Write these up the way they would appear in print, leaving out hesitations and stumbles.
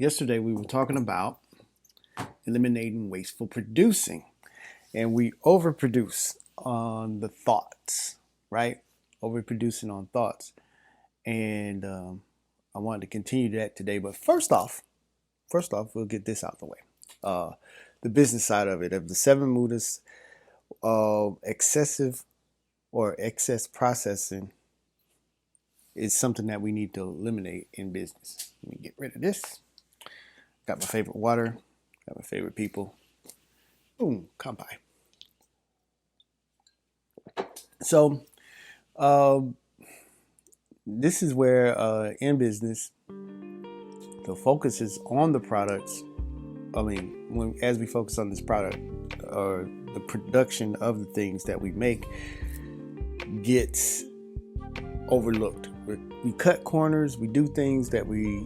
Yesterday we were talking about eliminating wasteful producing, and we overproduce on the thoughts, right? Overproducing on thoughts, and I wanted to continue that today. But first off, we'll get this out the way. Uh, the business side of it, of the seven mudas, excessive or excess processing is something that we need to eliminate in business. Let me get rid of this. Got my favorite water. Got my favorite people. Boom, kampai. So, this is where in business, the focus is on the products. As we focus on this product, or the production of the things that we make gets overlooked. We cut corners. We do things that we're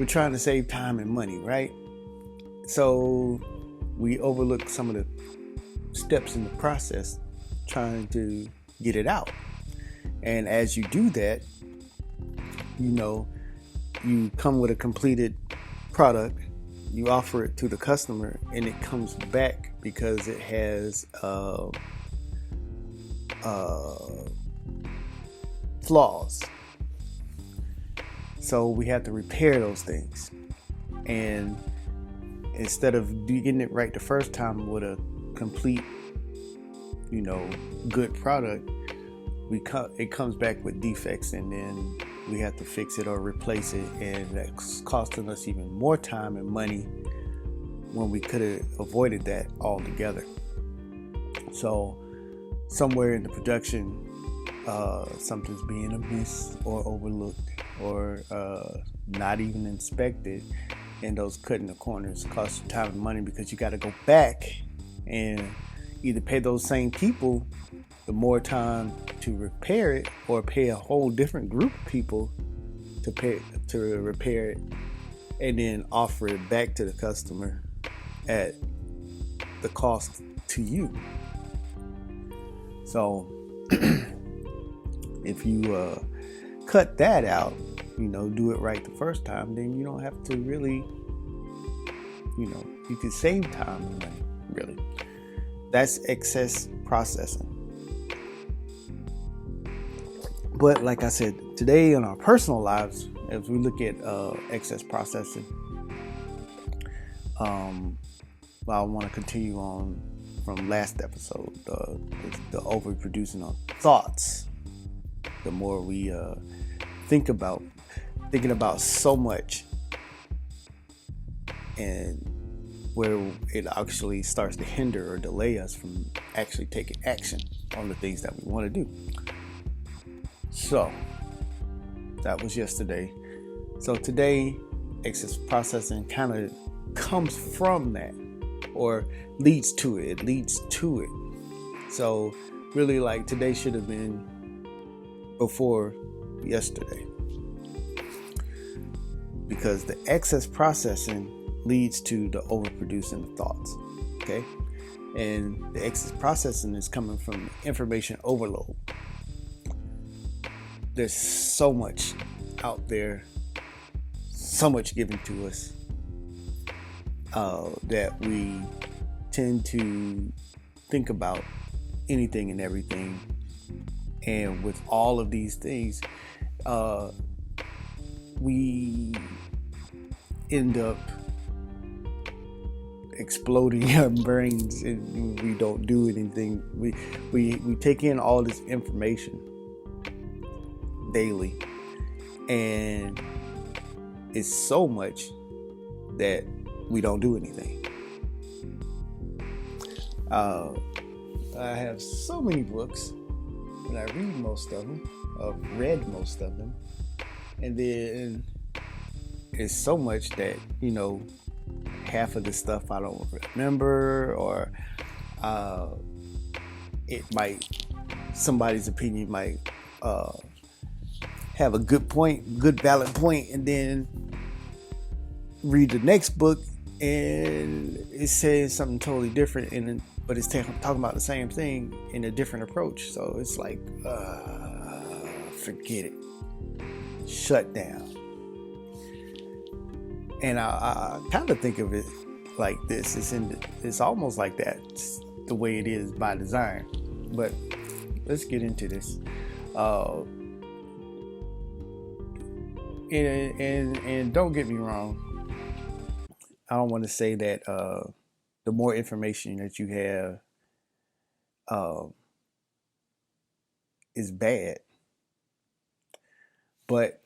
trying to save time and money, right? So we overlook some of the steps in the process trying to get it out. And as you do that, you come with a completed product, you offer it to the customer, and it comes back because it has flaws. So we have to repair those things. And instead of getting it right the first time with a complete, good product, it comes back with defects, and then we have to fix it or replace it, and that's costing us even more time and money when we could have avoided that altogether. So somewhere in the production, something's being amiss or overlooked or not even inspected, and those cutting the corners cost you time and money because you got to go back and either pay those same people the more time to repair it, or pay a whole different group of people to repair it, and then offer it back to the customer at the cost to you. So if you cut that out, do it right the first time, then you don't have to really, you can save time and money, really. That's excess processing. But like I said, today in our personal lives, as we look at excess processing, I want to continue on from last episode, the overproducing on thoughts. The more we thinking about so much, and where it actually starts to hinder or delay us from actually taking action on the things that we want to do. So that was yesterday. So today, excess processing kind of comes from that, or leads to it. It leads to it. So really, like, today should have been before yesterday, because the excess processing leads to the overproducing of thoughts. Okay, and the excess processing is coming from information overload. There's so much out there, so much given to us, that we tend to think about anything and everything. And with all of these things, we end up exploding our brains, and we don't do anything. We take in all this information daily, and it's so much that we don't do anything. I have so many books, and I read most of them. I've read most of them, and then it's so much that half of the stuff I don't remember, or somebody's opinion might have a good valid point, and then read the next book and it says something totally different, but it's talking about the same thing in a different approach. So it's like, forget it, shut down. And I kind of think of it like this. It's almost like that. It's the way it is by design. But let's get into this. Uh, and don't get me wrong. I don't want to say that the more information that you have uh, is bad, but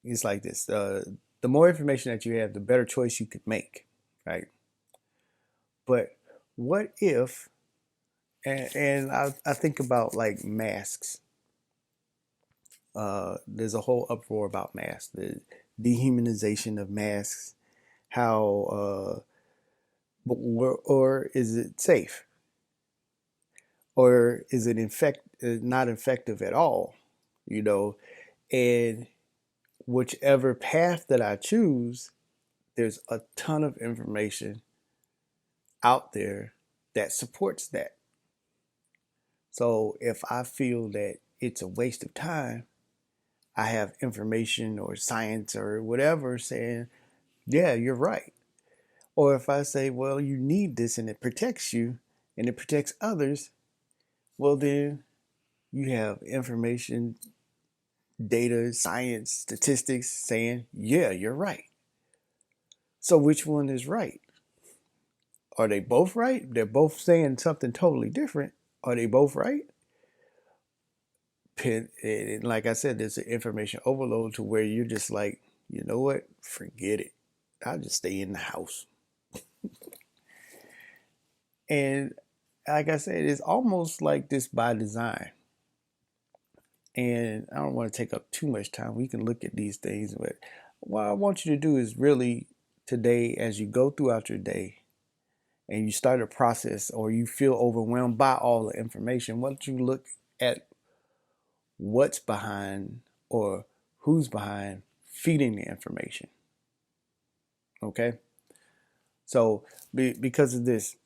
it's like this: the more information that you have, the better choice you could make, right? But what if? And I think about like masks. There's a whole uproar about masks, the dehumanization of masks. How, or is it safe, or is it not effective at all? You know, and whichever path that I choose, there's a ton of information out there that supports that. So if I feel that it's a waste of time, I have information or science or whatever saying, yeah, you're right. Or if I say, well, you need this and it protects you and it protects others, well, then you have information, data, science, statistics saying, yeah, you're right. So which one is right? Are they both right? They're both saying something totally different. Are they both right? Like I said, there's an information overload to where you're just like, you know what? Forget it. I'll just stay in the house. And like I said, it's almost like this by design. And I don't want to take up too much time. We can look at these things, but what I want you to do is really today, as you go throughout your day and you start a process or you feel overwhelmed by all the information, why don't you look at what's behind or who's behind feeding the information? Okay. So because of this,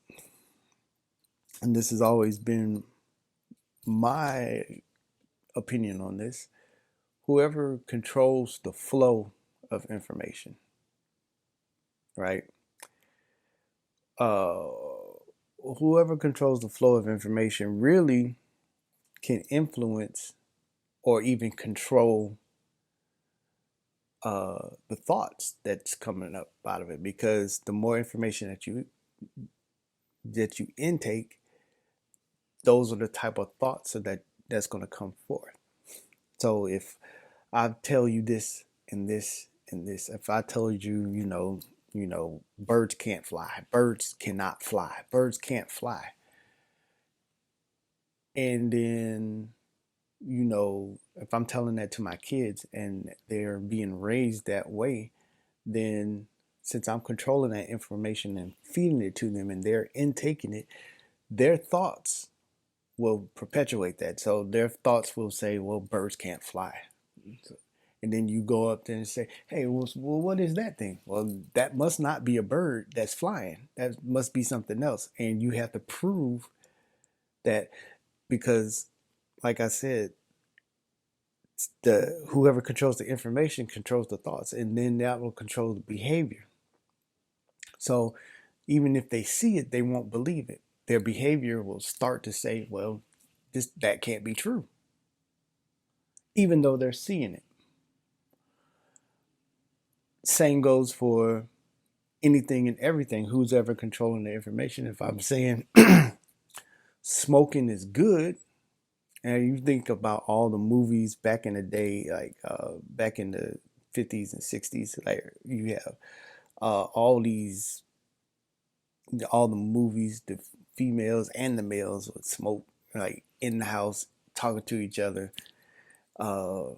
and this has always been my opinion on this, whoever controls the flow of information, right? Uh, whoever controls the flow of information really can influence or even control the thoughts that's coming up out of it, because the more information that you intake, those are the type of thoughts that's going to come forth. So if I tell you this and this and this, if I told you, birds can't fly, birds cannot fly, birds can't fly, and then if I'm telling that to my kids and they're being raised that way, then since I'm controlling that information and feeding it to them and they're intaking it, their thoughts will perpetuate that. So their thoughts will say, well, birds can't fly. And then you go up there and say, hey, well, what is that thing? Well, that must not be a bird that's flying. That must be something else. And you have to prove that, because, like I said, whoever controls the information controls the thoughts, and then that will control the behavior. So even if they see it, they won't believe it. Their behavior will start to say, well, that can't be true, even though they're seeing it. Same goes for anything and everything. Who's ever controlling the information? If I'm saying smoking is good, and you think about all the movies back in the day, like back in the 50s and 60s, like you have all the movies, the females and the males would smoke like in the house, talking to each other. Uh,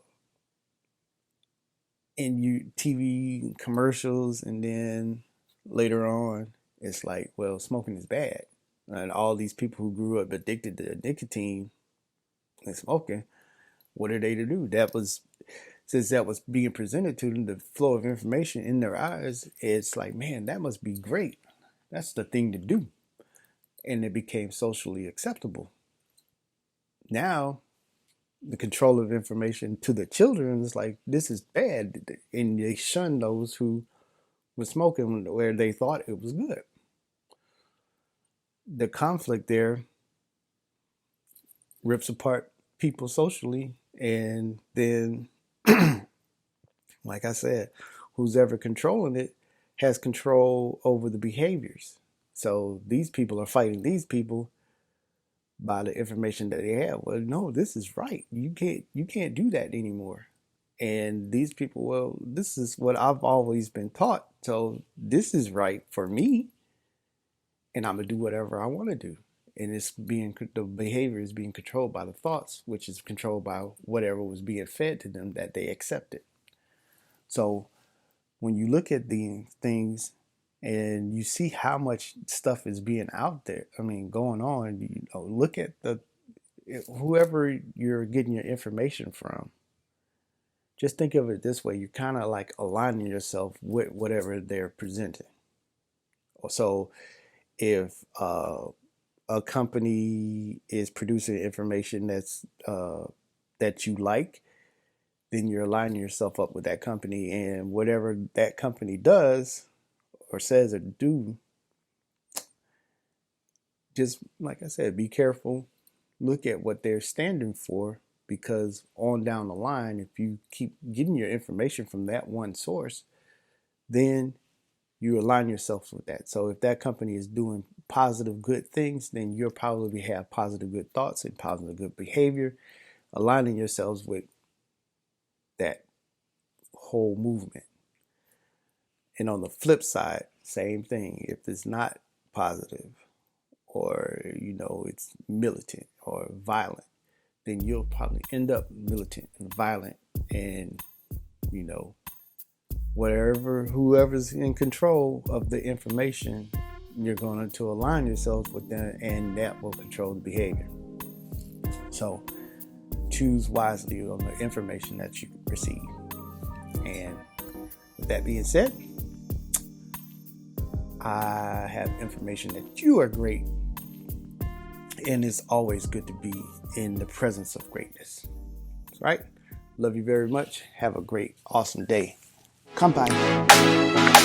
and TV commercials, and then later on, it's like, well, smoking is bad, and all these people who grew up addicted to nicotine and smoking, what are they to do? Since that was being presented to them, the flow of information in their eyes, it's like, man, that must be great. That's the thing to do, and it became socially acceptable. Now the control of information to the children is like, this is bad. And they shun those who were smoking where they thought it was good. The conflict there rips apart people socially. And then, like I said, who's ever controlling it has control over the behaviors. So these people are fighting these people by the information that they have. Well, no, this is right. You can't do that anymore. And these people, well, this is what I've always been taught. So this is right for me, and I'm gonna do whatever I want to do. And the behavior is being controlled by the thoughts, which is controlled by whatever was being fed to them that they accepted. So when you look at these things and you see how much stuff is being out there, I mean, going on, look at whoever you're getting your information from. Just think of it this way: you're kind of like aligning yourself with whatever they're presenting. So if a company is producing information that you like, then you're aligning yourself up with that company, and whatever that company does or says or do, just like I said, be careful. Look at what they're standing for, because on down the line, if you keep getting your information from that one source, then you align yourself with that. So if that company is doing positive, good things, then you'll probably have positive, good thoughts and positive, good behavior, aligning yourselves with that whole movement. And on the flip side, same thing. If it's not positive, or it's militant or violent, then you'll probably end up militant and violent, and whoever's in control of the information, you're going to align yourselves with them, and that will control the behavior. So choose wisely on the information that you receive. And with that being said, I have information that you are great, and it's always good to be in the presence of greatness. Right? Love you very much. Have a great, awesome day. Kampai.